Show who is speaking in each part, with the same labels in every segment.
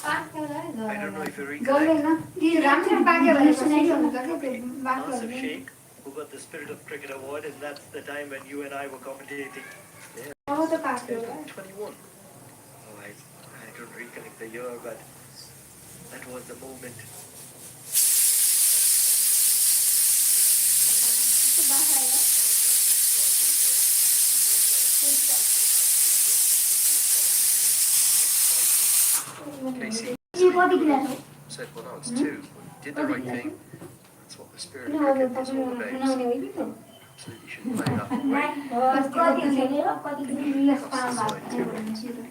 Speaker 1: I don't know if you recollect. Massive Sheikh, who got the Spirit of Cricket Award, and that's the time when you and I were commentating. Yeah. 21. Oh, I don't recollect the year, but that was the moment. Casey said, well, no, it's two. Did the right thing. That's what the Spirit of Cricket is all about. Absolutely shouldn't play that way.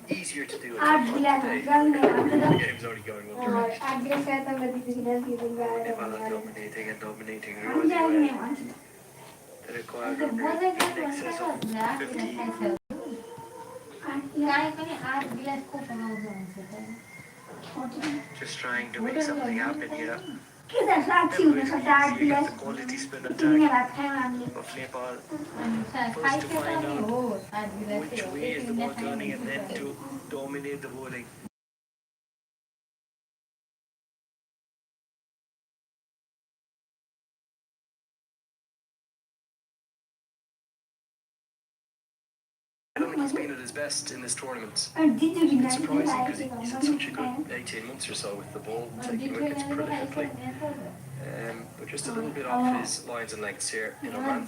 Speaker 1: Easier to do it today. The game's only going one direction. Nepal are dominating and dominating. They require in excess of 50. Just trying to make something happen here. You got the quality spin attack of Nepal. First to find out which way is the ball turning and then to dominate the bowling. I don't think he's been at his best in this tournament. It's surprising because he's had such a good 18 months or so with the ball, taking wickets prolifically. But just a little bit off his lines and lengths here in Oman.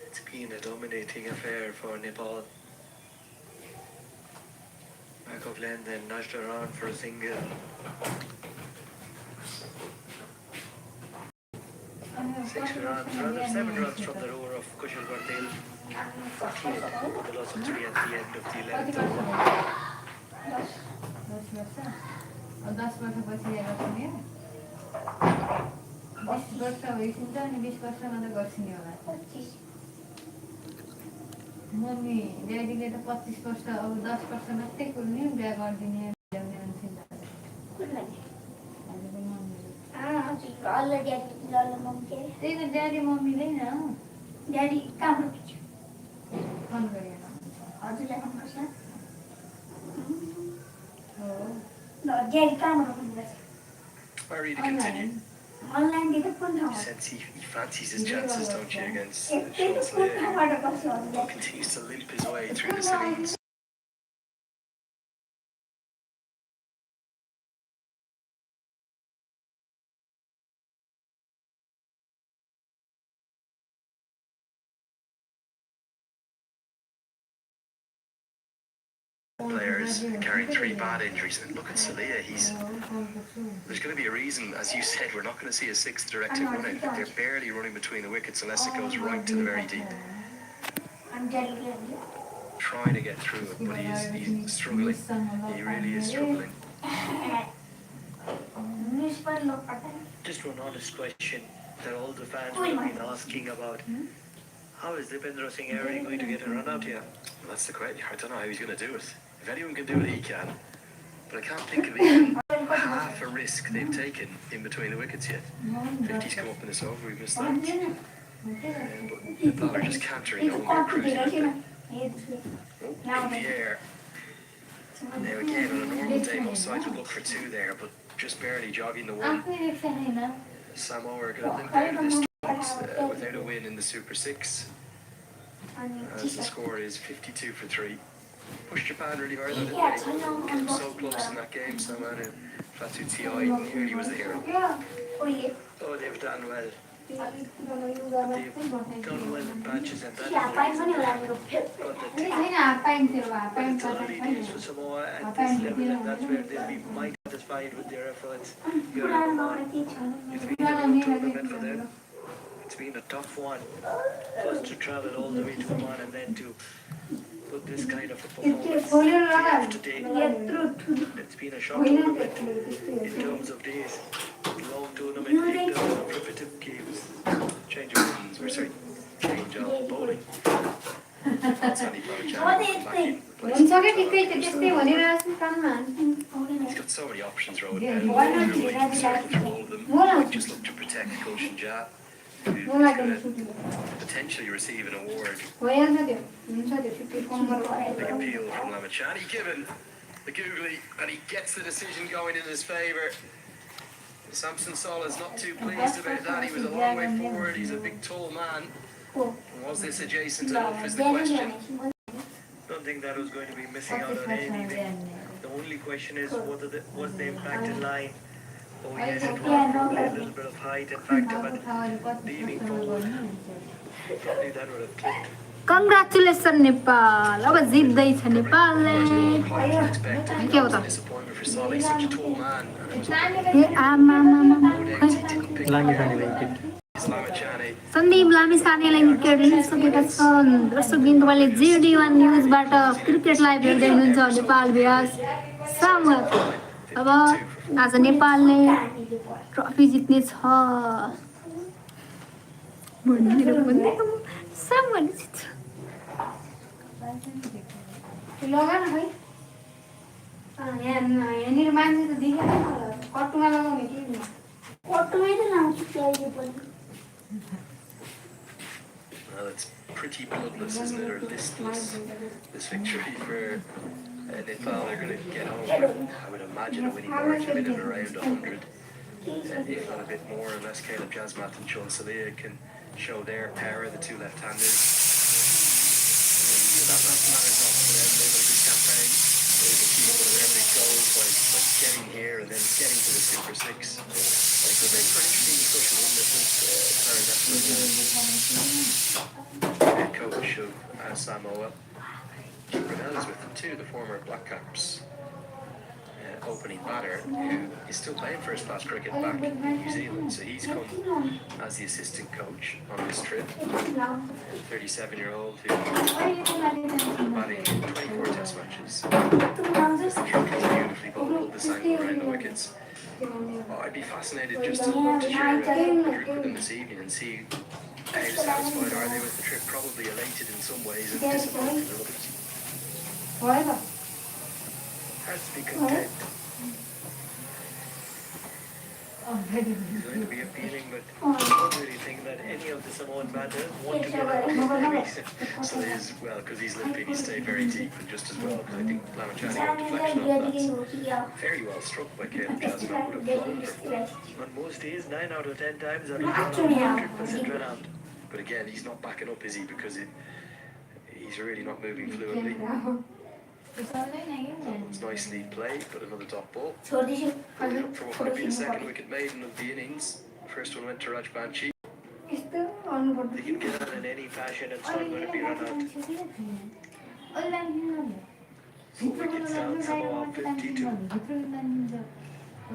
Speaker 1: It's been a dominating affair for Nepal. Back of lane, then nudged around for a single. 6 runs, rather 7 runs from the roar of Kushal Patel. 48 with the loss of 3 at the end of the 11th over.
Speaker 2: Daddy, mommy, they know. Daddy, come with you. No, Daddy, come with us.
Speaker 1: Where are you to continue? You sense he fancies his chances, don't you, against Sean Slater, who continues to limp his way through this innings. Players carrying 3 bad injuries, and look at Salia. There's going to be a reason, as you said, we're not going to see a 6th directed run out. They're barely running between the wickets unless it goes right to the very deep. Trying to get through it, but he's struggling. He really is struggling. Just one honest question that all the fans have been asking about. How is Dipendra Singh Airy going to get a run out here? Well, that's the question. I don't know how he's going to do it. If anyone can do it, he can. But I can't think of even half a risk they've taken in between the wickets yet. 50's come up in this over, we've missed that. But Nepal are just cantering on, they're cruising out there. Oh, in the air. Now again, on a normal day, most sides would look for 2 there, but just barely jogging the 1. Samoa are going to limp out of this without a win in the Super 6. As the score is 52 for 3. Pushed Japan really hard on it. Came so close in that game. Samoa Fatu T.I. nearly was the hero. Oh, they've done well. They've done well in patches and that. It's early days for Samoa at this level, and that's where they'll be mighty satisfied with their efforts. Here in Oman. It's been a good tournament for them. It's been a tough one. First to travel all the way to Oman and then to put this kind of a performance today. It's been a short tournament in terms of days. Long tournament in terms of repetitive games. Change of runs, or sorry, change of bowling. That's only for a chance. He's got so many options rolling down. Circle through all of them. Just look to protect Coach and Jat. who's going to potentially receive an award. Big appeal from Lamachani, given the googly, and he gets the decision going in his favour. Samson Sola's not too pleased about that. He was a long way forward. He's a big, tall man. Was this adjacent enough is the question. Don't think that was going to be missing out on anything. The only question is what's the impact in line. Oh yes, it was probably a little bit of height and factor, but leaning forward, probably that would have clicked.
Speaker 3: Congratulations Nepal. अब जित्दैछ नेपालले के हो त
Speaker 1: Disappointment for Solly, such a tall man.
Speaker 3: ए आमा
Speaker 1: Lamachani.
Speaker 3: Sandeep लामिछानेलाई wicket लिइसकेका छन्। दर्शकबिन तपाईले JD1 न्यूजबाट cricket live हेर्दै हुनुहुन्छ नेपाल भ्यास सामोआ। अब आज नेपालले ट्रफी जित्ने छ भनेर भन्दैको सामोआले जित्छ। लगान है यहाँनिर मान्छे त देखेन कट्टुमा लगाउने के कट्टुमै त लाउँछु अहिले पनि।
Speaker 1: Well, it's pretty bloodless, isn't it, or listless, this victory for Nepal. They're going to get home, I would imagine, a winning margin in and around 100, if not a bit more, unless Caleb Jasmat and Sean Salia can show their power, the two left-handers. That matters not for them. They've had a good campaign. They've achieved one of their big goals by getting here and then getting to the Super Six. It could make for an interesting discussion, wouldn't it, with head coach of Samoa. Brunel is with them too, the former Black Caps opening batter, who is still playing first-class cricket back in New Zealand. So he's come as the assistant coach on this trip. 37-year-old who batting 24 test matches. Beautifully bowled this angle around the wickets. I'd be fascinated just to share a group with them this evening and see how satisfied are they with the trip. Probably elated in some ways and disappointed in others. Has to be content. He's going to be appealing, but I don't really think that any of the Samoan batters want to get out. So there's, well, because he's limping, he stayed very deep and just as well, because I think Lamachani got deflection off that. Very well struck by Caleb Jasmine, would have flown for one. On most days, 9 out of 10 times, that will run out 100% run out. But again, he's not backing up, is he? Because he's really not moving fluently. It's nicely played, but another dot ball. Pulling up for what would be the second wicket maiden of the innings. First one went to Raj Banchi. They can get on in any fashion, it's not going to be run out. 4 wickets down, Samoa 52.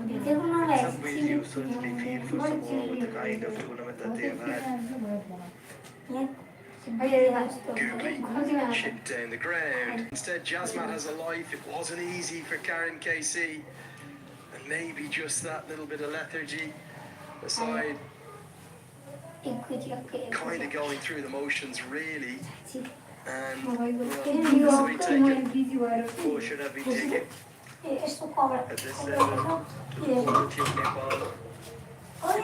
Speaker 1: In some ways, you certainly feel for Samoa with the kind of tournament that they have had. Googly chipped down the ground. Instead, Jasmat has a life. It wasn't easy for Karen KC. And maybe just that little bit of lethargy aside. Kind of going through the motions, really. And, well, this will be taken. 4 should have been taken. At this level, to the quality of Nepal. One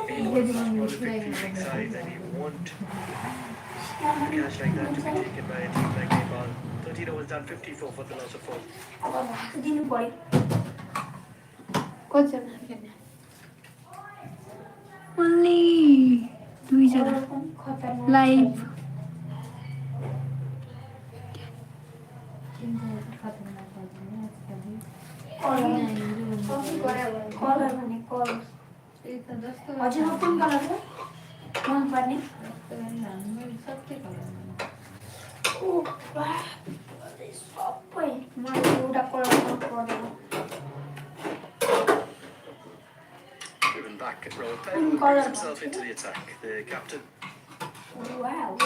Speaker 1: victory big size, and you want cash like that to be taken by a team like Nepal. 13 overs done, 54 for the loss of 4.
Speaker 3: Only live.
Speaker 2: हजुर कुन colour हो मन पर्ने ओ वाह सबै मलाई एउटा colour मन पर्दैन
Speaker 1: Driven back at roll table, brings himself into the attack. The captain.
Speaker 2: Wow.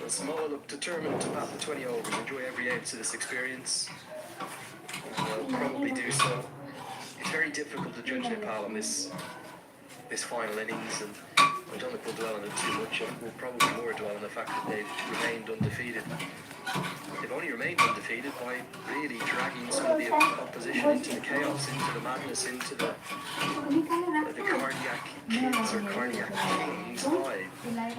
Speaker 1: Samoa look determined to bat the 20 overs, enjoy every ounce of this experience. They'll probably do so. It's very difficult to judge Nepal on this final innings, and I don't think we'll dwell on it too much. We'll probably more dwell on the fact that they've remained undefeated. They've only remained undefeated by really dragging some of the opposition into the chaos, into the madness, into the cardiac kids or cardiac kings vibe.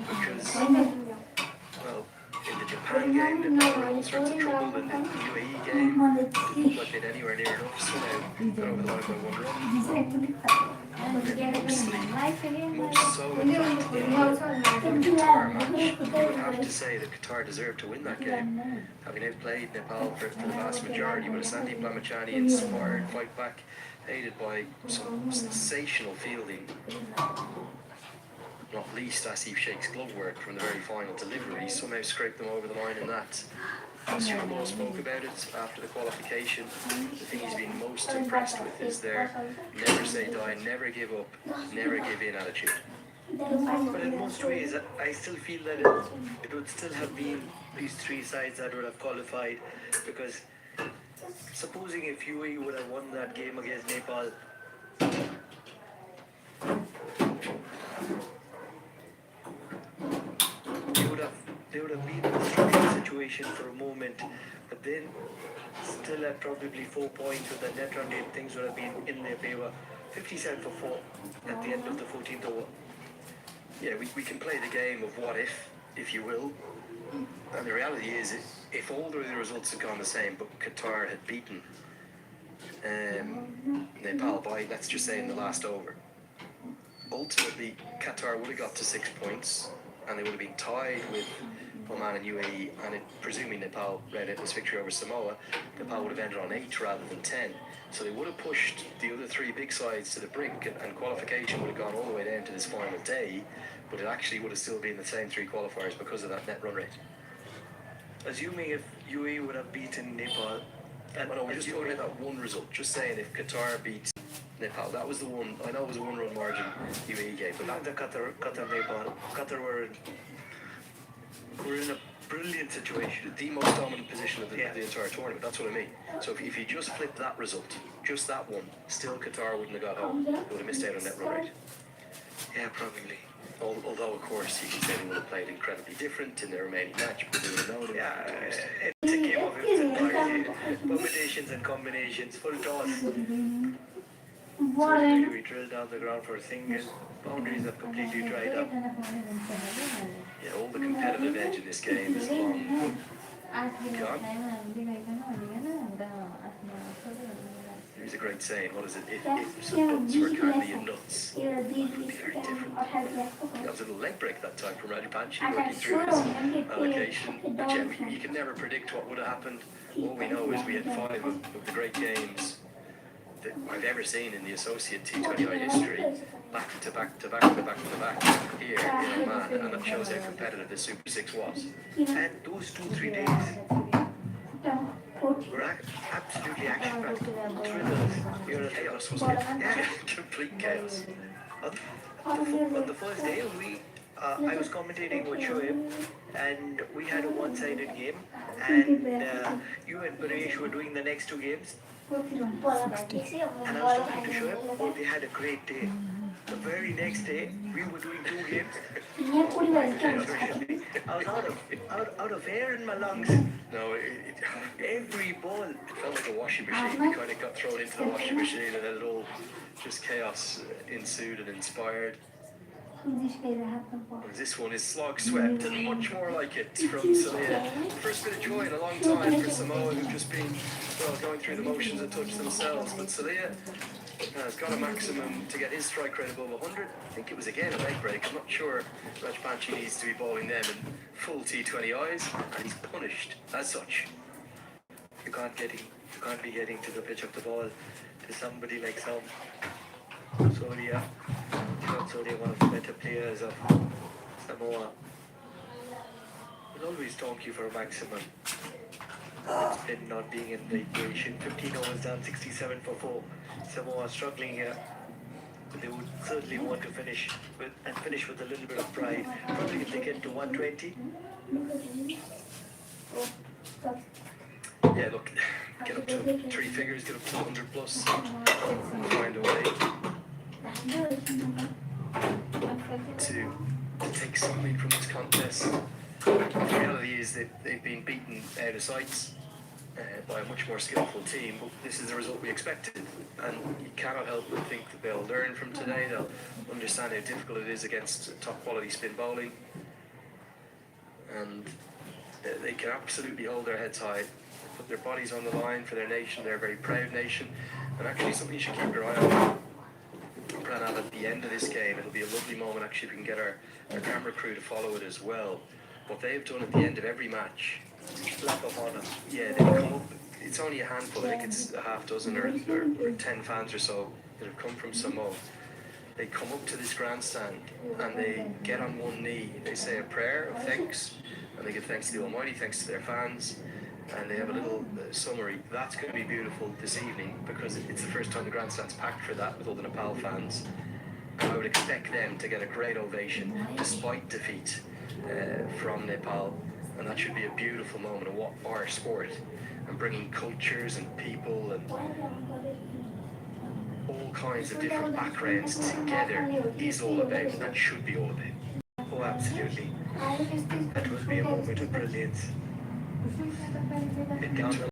Speaker 1: Because, well, in the Japan game, they were in all sorts of trouble. In the UAE game, didn't look like they'd anywhere near enough. Somehow got over the line by one run. Most so, in fact, in the Qatar match, you would have to say that Qatar deserved to win that game. Having outplayed Nepal for the vast majority, with a Sandeep Lamachani inspired fight back, aided by some sensational fielding. Not least Asif Sheikh's glove work from the very final delivery somehow scraped them over the line in that. Sumo spoke about it after the qualification. The thing he's been most impressed with is their never say die, never give up, never give in attitude.
Speaker 2: But in most ways, I still feel that it would still have been these three sides that would have qualified, because supposing if UAE would have won that game against Nepal, they would have been in a struggling situation for a moment, but then still at probably 4 points with the net run rate, things would have been in their favour. 57 for 4 at the end of the 14th over.
Speaker 1: Yeah, we can play the game of what if you will. And the reality is, if all the results had gone the same, but Qatar had beaten Nepal by, let's just say, in the last over, ultimately Qatar would have got to 6 points, and they would have been tied with Oman and UAE, and presuming Nepal read it as victory over Samoa, Nepal would have ended on 8 rather than 10. So they would have pushed the other three big sides to the brink, and qualification would have gone all the way down to this final day, but it actually would have still been the same three qualifiers because of that net run rate.
Speaker 2: Assuming if UAE would have beaten Nepal,
Speaker 1: and no, we're just talking about that one result. Just saying, if Qatar beats Nepal, that was the one. I know it was a 1-run margin UAE gave, but
Speaker 2: not the Nepal. Qatar were in a brilliant situation.
Speaker 1: The most dominant position of the entire tournament. That's what I mean. So if you just flip that result, just that one, still Qatar wouldn't have got home. They would have missed out on net run rate.
Speaker 2: Yeah, probably.
Speaker 1: Although, of course, you can say they would have played incredibly different in their remaining match, but they would have known.
Speaker 2: Yeah, it's a game of permutations and combinations, full toss. So we drill down the ground for a single. Boundaries have completely dried up.
Speaker 1: Yeah, all the competitive edge in this game is long gone. There's a great saying, what is it? If some nuts were kindly in nuts, life would be very different. That was a little leg break that time from Rajapaksa working through his allocation. But yeah, you can never predict what would have happened. All we know is we had 5 of the great games that I've ever seen in the associate T20I history, back to back to back to back to back here in Oman, and that shows how competitive the Super 6 was.
Speaker 2: And those 2-3 days were absolutely action-packed. Thrillers. You're
Speaker 1: Chaos, wasn't it?
Speaker 2: Yeah.
Speaker 1: Complete chaos.
Speaker 2: On the first day, I was commentating with Shoaib, and we had a one-sided game, and you and Paresh were doing the next 2 games. And I was talking to Shoaib, oh, they had a great day. The very next day, we were doing 2 games. I was out of air in my lungs.
Speaker 1: No,
Speaker 2: Every ball.
Speaker 1: it felt like a washing machine. You kind of got thrown into the washing machine, and then it all just chaos ensued and inspired. This one is slog swept and much more like it from Salia. First bit of joy in a long time for Samoa, who've just been, well, going through the motions and touch themselves. But Salia has got a maximum to get his strike rate above 100. I think it was again a leg break. I'm not sure Rajapaksa needs to be bowling them in full T20Is, and he's punished as such.
Speaker 2: You can't be getting to the pitch of the ball to somebody like Soria. Soria, one of the better players of Samoa. Will always talk you for a maximum. It's been not being in the equation. 15 overs down, 67 for 4. Samoa struggling here. But they would certainly want to finish with a little bit of pride. Probably if they get to 120.
Speaker 1: Yeah, look, get up to 3 figures, get up to 100 plus, find a way. to take something from this contest. The reality is that they've been beaten out of sights by a much more skillful team, but this is the result we expected, and you cannot help but think that they'll learn from today. They'll understand how difficult it is against top quality spin bowling, and they can absolutely hold their heads high, put their bodies on the line for their nation. They're a very proud nation, and actually something you should keep your eye on. Pranav, at the end of this game, it'll be a lovely moment actually if we can get our camera crew to follow it as well. What they've done at the end of every match,
Speaker 2: Lap of honour.
Speaker 1: yeah, they come up, it's only a handful, I think it's a half dozen or 10 fans or so that have come from Samoa. They come up to this grandstand and they get on one knee, they say a prayer of thanks, and they give thanks to the Almighty, thanks to their fans, and they have a little summary. That's going to be beautiful this evening because it's the first time the grandstand's packed for that with all the Nepal fans. And I would expect them to get a great ovation despite defeat from Nepal, and that should be a beautiful moment of what our sport and bringing cultures and people and all kinds of different backgrounds together is all about, and should be all about.
Speaker 2: Oh, absolutely. That will be a moment of brilliance. It